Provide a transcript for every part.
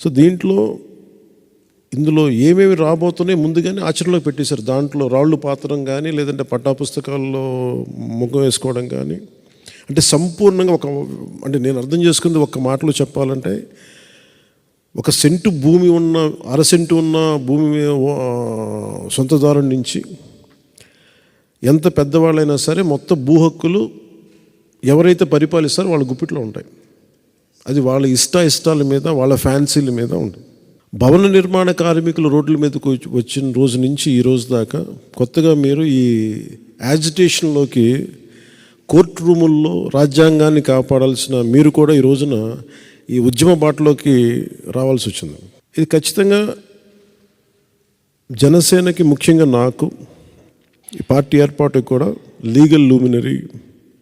So ఇందులో ఏమేమి రాబోతున్నాయి ముందుగానే ఆచరణలో పెట్టేశారు. దాంట్లో రాళ్ళు పాతడం కానీ, లేదంటే పట్టా పుస్తకాల్లో ముఖం వేసుకోవడం కానీ, అంటే సంపూర్ణంగా అంటే నేను అర్థం చేసుకుంది ఒక్క మాటలో చెప్పాలంటే, 1 సెంటు భూమి ఉన్న, 1/2 సెంటు ఉన్న భూమి సొంతదారుడి నుంచి ఎంత పెద్దవాళ్ళైనా సరే మొత్తం భూ హక్కులు ఎవరైతే పరిపాలిస్తారో వాళ్ళ గుప్పిట్లో ఉంటాయి. అది వాళ్ళ ఇష్టాల మీద, వాళ్ళ ఫ్యాన్సీల మీద ఉంటుంది. భవన నిర్మాణ కార్మికులు రోడ్ల మీదకు వచ్చిన రోజు నుంచి ఈ రోజు దాకా కొత్తగా మీరు ఈ యాజిటేషన్లోకి, కోర్టు రూముల్లో రాజ్యాంగాన్ని కాపాడాల్సిన మీరు కూడా ఈ రోజున ఈ ఉద్యమ బాటలోకి రావాల్సి వచ్చింది. ఇది ఖచ్చితంగా జనసేనకి, ముఖ్యంగా నాకు, ఈ పార్టీ ఏర్పాటుకు కూడా legal luminary,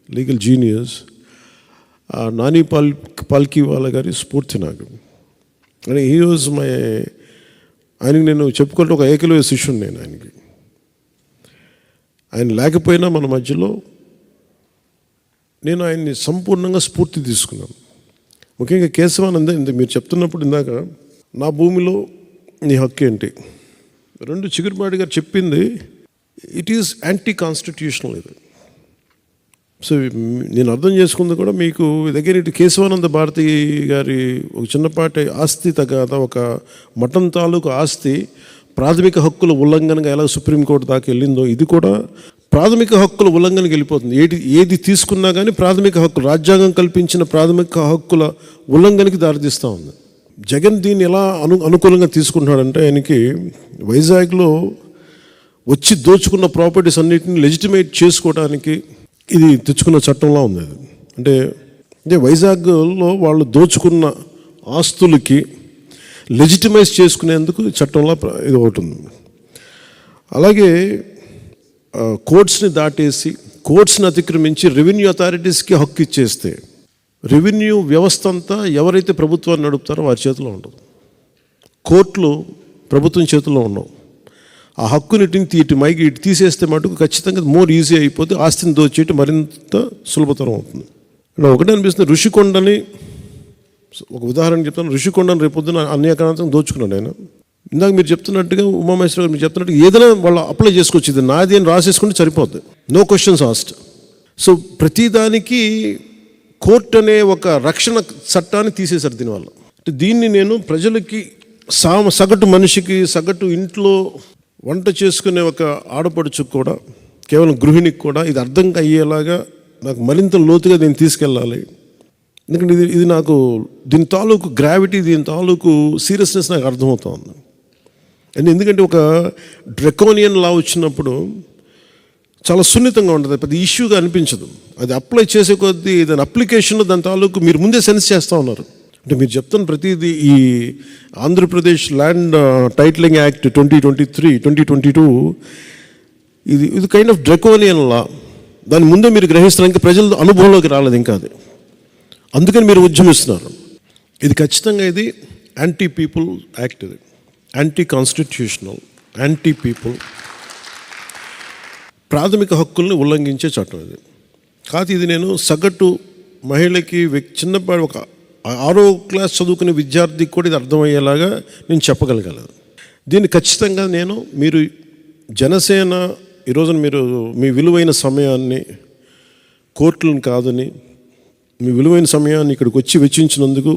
legal genius Nani Palkhivala గారి స్ఫూర్తి నాకు. అని ఈ రోజు ఆయనకి నేను చెప్పుకుంటే ఒక ఏకలవ్య శిష్యుడు నేను ఆయనకి. ఆయన లేకపోయినా మన మధ్యలో నేను ఆయన్ని సంపూర్ణంగా స్ఫూర్తి తీసుకున్నాను. ముఖ్యంగా కేశవానంద మీరు చెప్తున్నప్పుడు ఇందాక నా భూమిలో నీ హక్కు ఏంటి, 2 చిగురుమాడి గారు చెప్పింది ఇట్ ఈజ్ యాంటీ కాన్స్టిట్యూషనల్. ఇది సో నేను అర్థం చేసుకుంది కూడా మీకు దగ్గర ఇటు కేశవానంద భారతి గారి ఒక చిన్నపాటి ఆస్తి తగాద, ఒక మఠం తాలూకు ఆస్తి ప్రాథమిక హక్కుల ఉల్లంఘనగా ఎలా సుప్రీంకోర్టు దాకా వెళ్ళిందో, ఇది కూడా ప్రాథమిక హక్కుల ఉల్లంఘనకి వెళ్ళిపోతుంది. ఏది తీసుకున్నా కానీ ప్రాథమిక హక్కులు, రాజ్యాంగం కల్పించిన ప్రాథమిక హక్కుల ఉల్లంఘనకి దారితీస్తూ ఉంది. జగన్ దీన్ని ఎలా అనుకూలంగా తీసుకుంటున్నాడంటే, ఆయనకి వైజాగ్లో వచ్చి దోచుకున్న ప్రాపర్టీస్ అన్నిటిని లెజిటిమేట్ చేసుకోవడానికి ఇది తెచ్చుకున్న చట్టంలా ఉంది. అంటే వైజాగ్లో వాళ్ళు దోచుకున్న ఆస్తులకి లెజిటిమైజ్ చేసుకునేందుకు చట్టంలో ఇది ఒకటి ఉంది. అలాగే కోర్ట్స్ని దాటేసి, కోర్ట్స్ని అతిక్రమించి రెవెన్యూ అథారిటీస్కి హక్కు ఇచ్చేస్తే, రెవెన్యూ వ్యవస్థ అంతా ఎవరైతే ప్రభుత్వాన్ని నడుపుతారో వారి చేతిలో ఉండదు. కోర్టులు ప్రభుత్వం చేతిలో ఉండవు. ఆ హక్కుని ఇటు తీసేస్తే మటుకు ఖచ్చితంగా మోర్ ఈజీ అయిపోతే ఆస్తిని దోచేయటం మరింత సులభతరం అవుతుంది. ఒకటే అనిపిస్తుంది, ఋషికొండని ఒక ఉదాహరణ చెప్తాను. ఋషికొండని రేపొద్దున అన్యాక్రాంతం దోచుకున్నాను నేను. ఇందాక మీరు చెప్తున్నట్టుగా, ఉమామహేశ్వర గారు మీరు చెప్తున్నట్టుగా ఏదైనా వాళ్ళు అప్లై చేసుకోవచ్చు. ఇది నాది అని రాసేసుకుంటే సరిపోద్ది, నో క్వశ్చన్స్ ఆస్క్డ్. సో ప్రతిదానికి కోర్టు అనే ఒక రక్షణ చట్టాన్ని తీసేశారు దీనివల్ల. అంటే దీన్ని నేను ప్రజలకి, సగటు మనిషికి, సగటు ఇంట్లో వంట చేసుకునే ఒక ఆడపడుచుకు కూడా, కేవలం గృహిణికి కూడా ఇది అర్థం అయ్యేలాగా నాకు మరింత లోతుగా దీన్ని తీసుకెళ్ళాలి. ఎందుకంటే ఇది నాకు దీని తాలూకు గ్రావిటీ, దీని తాలూకు సీరియస్నెస్ నాకు అర్థమవుతుంది. అండ్ ఎందుకంటే ఒక డ్రెకోనియన్ లా వచ్చినప్పుడు చాలా సున్నితంగా ఉంటుంది, పెద్ద ఇష్యూగా అనిపించదు. అది అప్లై చేసే కొద్దీ దాని అప్లికేషన్లో దాని తాలూకు మీరు ముందే సెన్స్ చేస్తూ ఉన్నారు. అంటే మీరు చెప్తున్న ప్రతిదీ ఈ ఆంధ్రప్రదేశ్ ల్యాండ్ టైటిలింగ్ యాక్ట్ 2022 ఇది కైండ్ ఆఫ్ డ్రెకోనియన్ లా. దాని ముందే మీరు గ్రహిస్తున్నారు, ఇంకా ప్రజల అనుభవంలోకి రాలేదు ఇంకా అది. అందుకని మీరు ఉద్యమిస్తున్నారు. ఇది ఖచ్చితంగా ఇది యాంటీ పీపుల్ యాక్ట్, ఇది యాంటీ కాన్స్టిట్యూషనల్, యాంటీ పీపుల్, ప్రాథమిక హక్కుల్ని ఉల్లంఘించే చట్టం ఇది కాదు. ఇది నేను సగటు మహిళకి, చిన్నపాటి ఒక 6వ క్లాస్ చదువుకునే విద్యార్థికి కూడా ఇది అర్థమయ్యేలాగా నేను చెప్పగలగలను. దీన్ని ఖచ్చితంగా మీరు జనసేన ఈరోజున మీరు మీ విలువైన సమయాన్ని, కోర్టులను కాదని మీ విలువైన సమయాన్ని ఇక్కడికి వచ్చి వెచ్చించినందుకు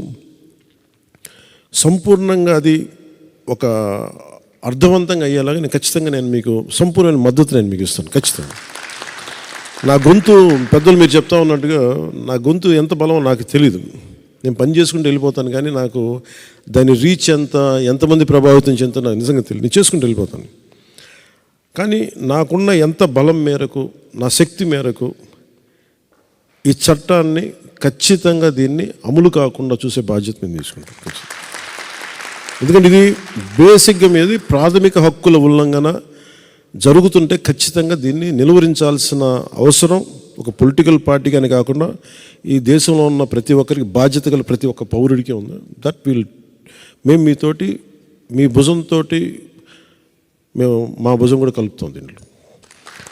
సంపూర్ణంగా అది ఒక అర్థవంతంగా అయ్యేలాగా నేను మీకు సంపూర్ణమైన మద్దతు నేను మీకు ఇస్తాను. ఖచ్చితంగా నా గొంతు, పెద్దలు మీరు చెప్తా ఉన్నట్టుగా నా గొంతు ఎంత బలమో నాకు తెలీదు. నేను పని చేసుకుంటూ వెళ్ళిపోతాను, కానీ నాకు దాని రీచ్ ఎంతమంది ప్రభావితం చెందుతా నాకు నిజంగా తెలియదు. నేను చేసుకుంటూ వెళ్ళిపోతాను, కానీ నాకున్న ఎంత బలం మేరకు, నా శక్తి మేరకు ఈ చట్టాన్ని ఖచ్చితంగా దీన్ని అమలు కాకుండా చూసే బాధ్యత నేను తీసుకుంటాను. ఎందుకంటే ఇది బేసిక్గా మీది ప్రాథమిక హక్కుల ఉల్లంఘన జరుగుతుంటే ఖచ్చితంగా దీన్ని నిలువరించాల్సిన అవసరం ఒక పొలిటికల్ పార్టీకి అని కాకుండా ఈ దేశంలో ఉన్న ప్రతి ఒక్కరికి, బాధ్యత గల ప్రతి ఒక్క పౌరుడికి ఉంది. మేము మీతోటి, మీ భుజంతో మా భుజం కూడా కలుపుతాం. దీంట్లో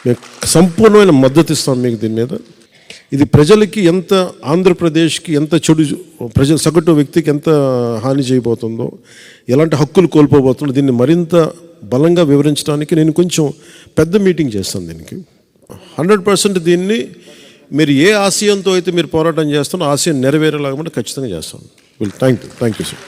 మేము సంపూర్ణమైన మద్దతు ఇస్తాం మీకు దీని మీద. ఇది ప్రజలకి ఎంత, ఆంధ్రప్రదేశ్కి ఎంత చెడు, ప్రజల సగటు వ్యక్తికి ఎంత హాని చేయబోతుందో, ఎలాంటి హక్కులు కోల్పోబోతుందో దీన్ని మరింత బలంగా వివరించడానికి నేను కొంచెం పెద్ద మీటింగ్ చేస్తాను. దీనికి 100% దీన్ని మీరు ఏ ఆశయంతో అయితే మీరు పోరాటం చేస్తారో ఆశయం నెరవేరేలాగా ఖచ్చితంగా చేస్తాను. Thank you sir.